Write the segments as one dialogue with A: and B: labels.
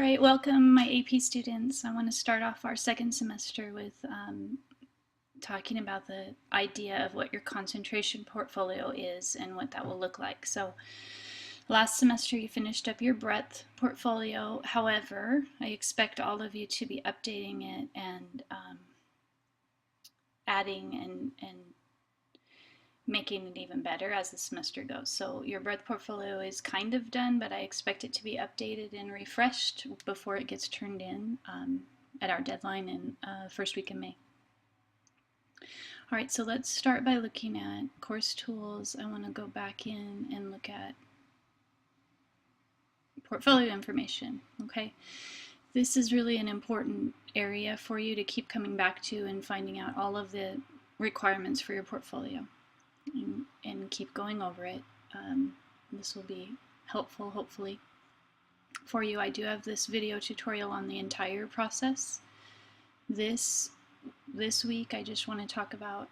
A: right, welcome my AP students. I want to start off our second semester with talking about the idea of what your concentration portfolio is and what that will look like. So last semester you finished up your breadth portfolio. However, I expect all of you to be updating it and adding and making it even better as the semester goes. So your breadth portfolio is kind of done, but I expect it to be updated and refreshed before it gets turned in at our deadline in first week in May. All right, so let's start by looking at course tools. I want to go back in and look at portfolio information, okay? This is really an important area for you to keep coming back to and finding out all of the requirements for your portfolio. And keep going over it. This will be helpful, hopefully, for you. I do have this video tutorial on the entire process. This week, I just want to talk about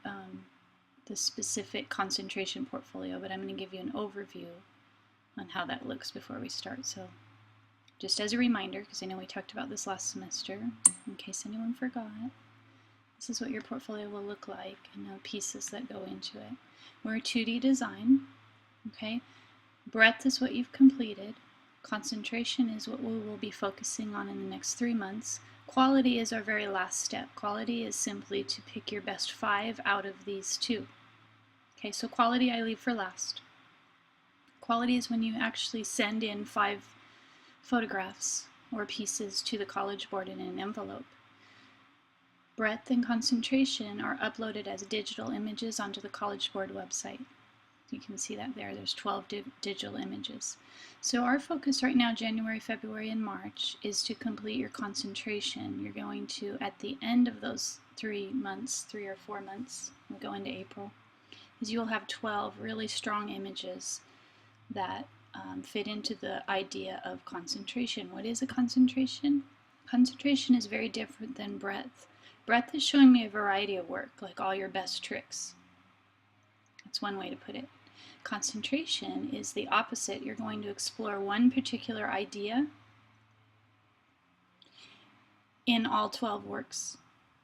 A: the specific concentration portfolio, but I'm going to give you an overview on how that looks before we start. So just as a reminder, because I know we talked about this last semester, in case anyone forgot, this is what your portfolio will look like and the pieces that go into it. We're a 2D design, okay? Breadth is what you've completed. Concentration is what we will be focusing on in the next 3 months. Quality is our very last step. Quality is simply to pick your best 5 out of these 2. Okay, so quality I leave for last. Quality is when you actually send in 5 photographs or pieces to the College Board in an envelope. Breadth and concentration are uploaded as digital images onto the College Board website. You can see that there. There's 12 digital images. So our focus right now, January, February, and March, is to complete your concentration. You're going to, at the end of those 3 months, 3 or 4 months, we'll go into April, is you'll have 12 really strong images that fit into the idea of concentration. What is a concentration? Concentration is very different than breadth. Breadth is showing me a variety of work, like all your best tricks. That's one way to put it. Concentration is the opposite. You're going to explore one particular idea in all 12 works.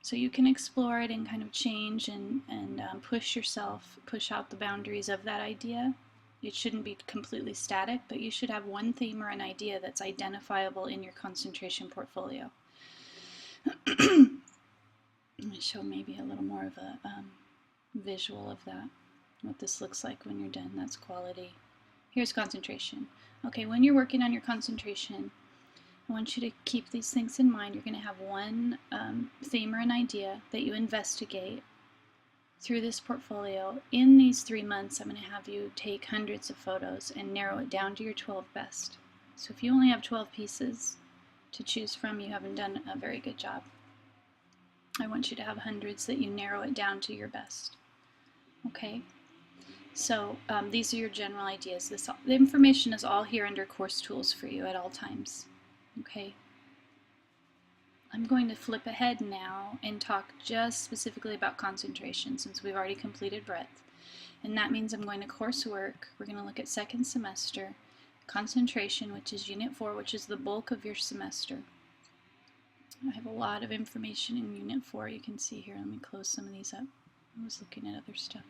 A: So you can explore it and kind of change and push yourself, push out the boundaries of that idea. It shouldn't be completely static, but you should have one theme or an idea that's identifiable in your concentration portfolio. I'm going to show maybe a little more of a visual of that, what this looks like when you're done. That's quality. Here's concentration. Okay, when you're working on your concentration, I want you to keep these things in mind. You're going to have one theme or an idea that you investigate through this portfolio. In these 3 months, I'm going to have you take hundreds of photos and narrow it down to your 12 best. So if you only have 12 pieces to choose from, you haven't done a very good job. I want you to have hundreds that you narrow it down to your best. Okay? So these are your general ideas. The information is all here under course tools for you at all times. Okay? I'm going to flip ahead now and talk just specifically about concentration since we've already completed breadth. And that means I'm going to coursework. We're going to look at second semester concentration, which is Unit 4, which is the bulk of your semester. I have a lot of information in Unit 4. You can see here. Let me close some of these up. I was looking at other stuff.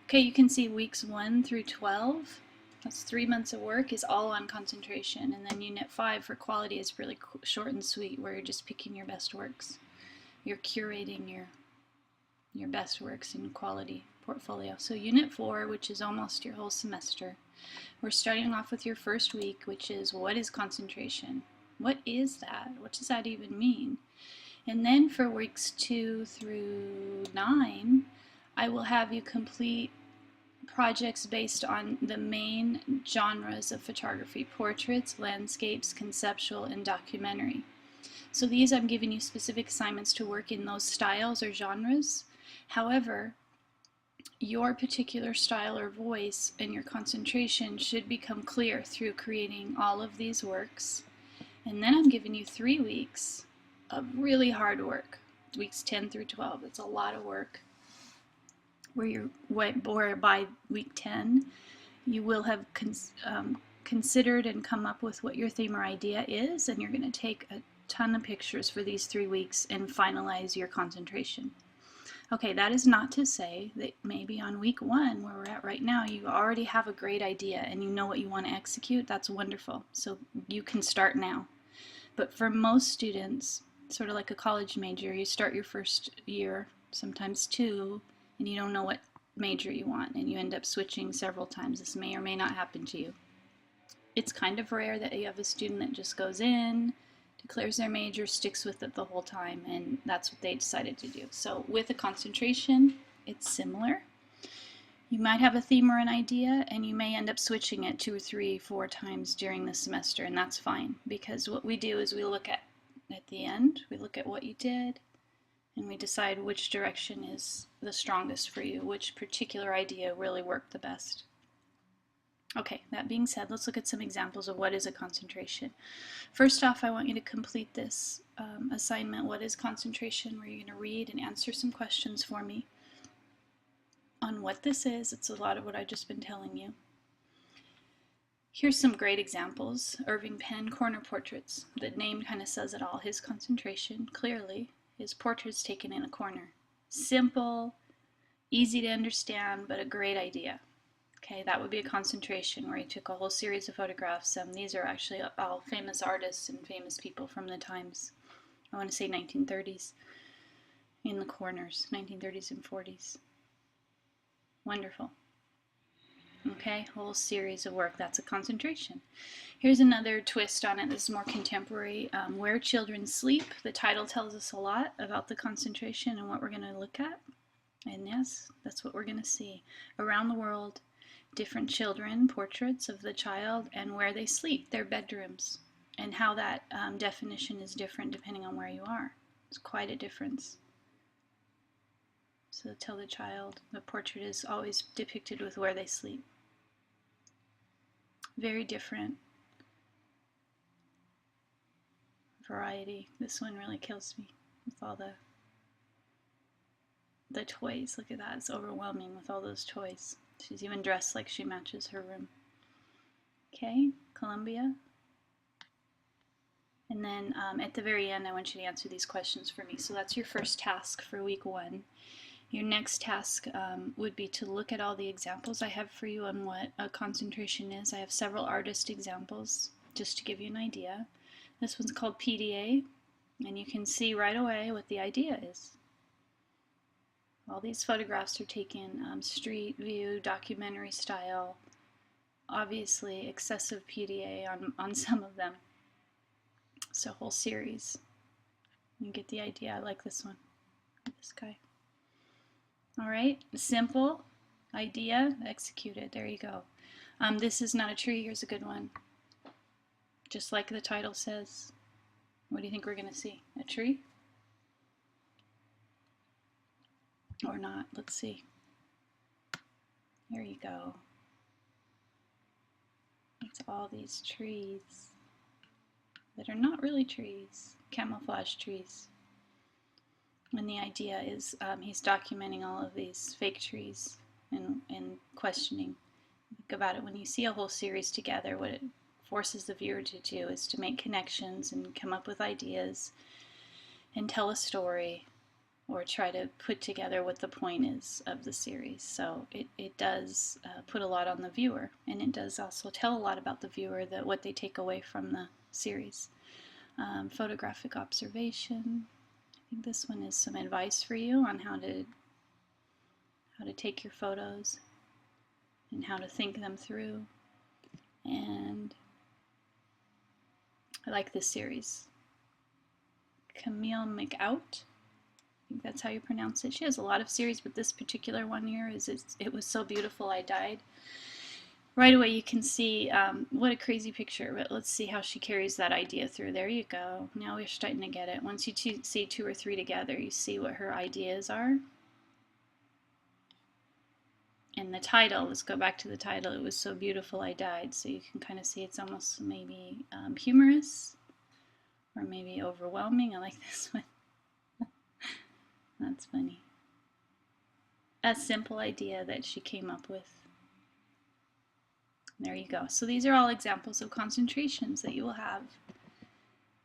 A: Okay, you can see weeks 1 through 12. That's 3 months of work is all on concentration. And then Unit 5 for quality is really short and sweet, where you're just picking your best works. You're curating your best works in quality portfolio. So Unit 4, which is almost your whole semester, we're starting off with your first week, which is what is concentration? What is that? What does that even mean? And then for weeks 2 through 9, I will have you complete projects based on the main genres of photography: portraits, landscapes, conceptual, and documentary. So these, I'm giving you specific assignments to work in those styles or genres. However, your particular style or voice and your concentration should become clear through creating all of these works. And then I'm giving you 3 weeks of really hard work, weeks 10 through 12. It's a lot of work, where by week 10 you will have considered and come up with what your theme or idea is, and you're going to take a ton of pictures for these 3 weeks and finalize your concentration. Okay, that is not to say that maybe on week 1, where we're at right now, you already have a great idea and you know what you want to execute. That's wonderful. So you can start now. But for most students, sort of like a college major, you start your first year, sometimes 2, and you don't know what major you want, and you end up switching several times. This may or may not happen to you. It's kind of rare that you have a student that just goes in, declares their major, sticks with it the whole time, and that's what they decided to do. So with a concentration, it's similar. You might have a theme or an idea, and you may end up switching it 2 or 3, 4 times during the semester, and that's fine, because what we do is we look at the end, we look at what you did, and we decide which direction is the strongest for you, which particular idea really worked the best. Okay, that being said, let's look at some examples of what is a concentration. First off, I want you to complete this assignment, What is Concentration?, where you're going to read and answer some questions for me on what this is. It's a lot of what I've just been telling you. Here's some great examples. Irving Penn, Corner Portraits. The name kind of says it all. His concentration, clearly, his portraits taken in a corner. Simple, easy to understand, but a great idea. Okay, that would be a concentration where he took a whole series of photographs. These are actually all famous artists and famous people from the times, I want to say 1930s, in the corners, 1930s and 40s. Wonderful. Okay, whole series of work. That's a concentration. Here's another twist on it. This is more contemporary. Where Children Sleep. The title tells us a lot about the concentration and what we're going to look at. And yes, that's what we're going to see. Around the world, different children, portraits of the child, and where they sleep, their bedrooms, and how that definition is different depending on where you are. It's quite a difference. So tell the child, the portrait is always depicted with where they sleep. Very different variety. This one really kills me with all the toys. Look at that, it's overwhelming with all those toys. She's even dressed like she matches her room. Okay, Columbia. And then at the very end, I want you to answer these questions for me. So that's your first task for week 1. Your next task would be to look at all the examples I have for you on what a concentration is. I have several artist examples, just to give you an idea. This one's called PDA, and you can see right away what the idea is. All these photographs are taken street view, documentary style, obviously excessive PDA on some of them. It's a whole series. You get the idea. I like this one, this guy. All right, simple idea, executed. There you go. This is not a tree. Here's a good one. Just like the title says. What do you think we're going to see? A tree? Or not? Let's see. There you go. It's all these trees that are not really trees, camouflage trees. And the idea is he's documenting all of these fake trees and questioning. Think about it. When you see a whole series together, what it forces the viewer to do is to make connections and come up with ideas and tell a story, or try to put together what the point is of the series. So it does put a lot on the viewer, and it does also tell a lot about the viewer, what they take away from the series. Photographic observation. I think this one is some advice for you on how to take your photos and how to think them through. And I like this series. Camille McOut. I think that's how you pronounce it. She has a lot of series, but this particular one here it was so beautiful I died. Right away you can see what a crazy picture, but let's see how she carries that idea through. There you go. Now we're starting to get it. Once you see 2 or 3 together, you see what her ideas are. And the title, let's go back to the title, It Was So Beautiful I Died. So you can kind of see it's almost maybe humorous or maybe overwhelming. I like this one. That's funny. A simple idea that she came up with. There you go. So these are all examples of concentrations that you will have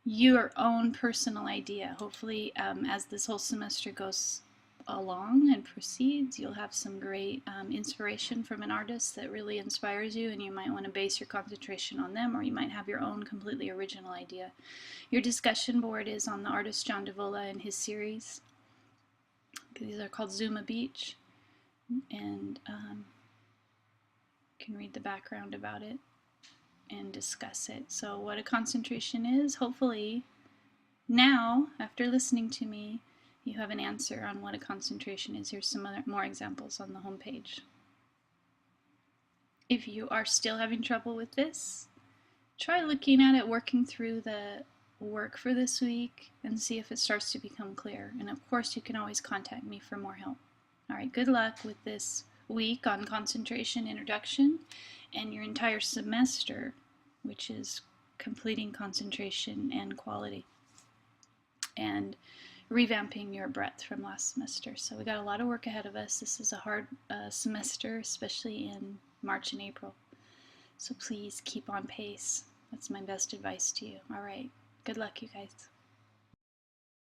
A: your own personal idea. Hopefully, as this whole semester goes along and proceeds, you'll have some great inspiration from an artist that really inspires you, and you might want to base your concentration on them, or you might have your own completely original idea. Your discussion board is on the artist John Davola and his series. These are called Zuma Beach, and you can read the background about it and discuss it. So what a concentration is, hopefully now, after listening to me, you have an answer on what a concentration is. Here's some more examples on the home page. If you are still having trouble with this, try looking at it, working through the work for this week, and see if it starts to become clear. And of course, you can always contact me for more help. All right, good luck with this week on concentration introduction and your entire semester, which is completing concentration and quality and revamping your breadth from last semester. So we got a lot of work ahead of us. This is a hard semester, especially in March and April. So please keep on pace. That's my best advice to you. All right, good luck, you guys.